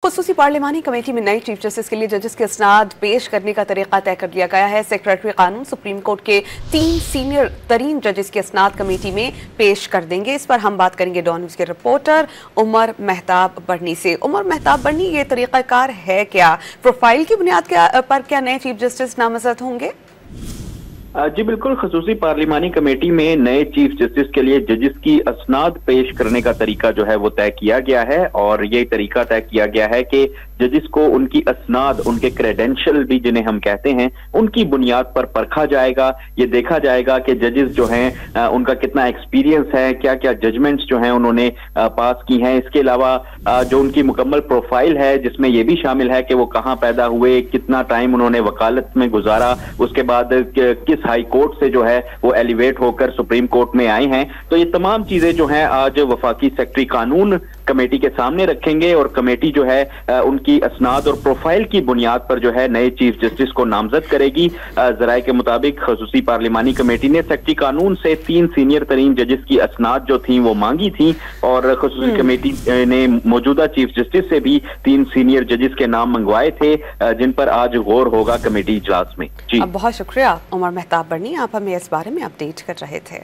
खुसूसी पार्लिमानी committee में नए chief justice के लिए जजेस के इसनाद पेश करने का तरीका तय कर लिया गया है। सेक्रेटरी कानून सुप्रीम कोर्ट के 3 सीनियर तरीन जजेस के इसनाद कमेटी में पेश कर देंगे। इस पर हम बात करेंगे डॉन न्यूज़ के रिपोर्टर उमर मेहताब बर्नी से। उमर मेहताब बर्नी, ये तरीकाकार है क्या? प्रोफाइल की बुनियाद पर क्या नए चीफ जस्टिस नामजद होंगे? जी बिल्कुल, खसूसी पार्लिमानी कमेटी में नए चीफ जस्टिस के लिए जजेस की असनाद पेश करने का तरीका जो है वो तय किया गया है। और ये तरीका तय किया गया है कि जजेस को उनकी असनाद, उनके क्रेडेंशियल भी जिन्हें हम कहते हैं, उनकी बुनियाद पर परखा जाएगा। ये देखा जाएगा कि जजेस जो हैं उनका कितना एक्सपीरियंस है, क्या क्या जजमेंट्स जो हैं उन्होंने पास की हैं। इसके अलावा जो उनकी मुकम्मल प्रोफाइल है, जिसमें ये भी शामिल है कि वो कहाँ पैदा हुए, कितना टाइम उन्होंने वकालत में गुजारा, उसके बाद किस हाई कोर्ट से जो है वो एलिवेट होकर सुप्रीम कोर्ट में आए हैं। तो ये तमाम चीजें जो हैं आज वफाकी सेक्रेटरी कानून कमेटी के सामने रखेंगे और कमेटी जो है उनकी असनाद और प्रोफाइल की बुनियाद पर जो है नए चीफ जस्टिस को नामजद करेगी। जराये के मुताबिक खसूसी पार्लिमानी कमेटी ने सेक्रेटरी कानून से 3 सीनियर तरीन जजेस की असनाद जो थी वो मांगी थी और खसूसी कमेटी ने मौजूदा चीफ जस्टिस से भी 3 सीनियर जजेस के नाम मंगवाए थे, जिन पर आज गौर होगा कमेटी इजलास में। जी बहुत शुक्रिया उमर मेहताब बर्नी, आप हमें इस बारे में अपडेट कर रहे थे।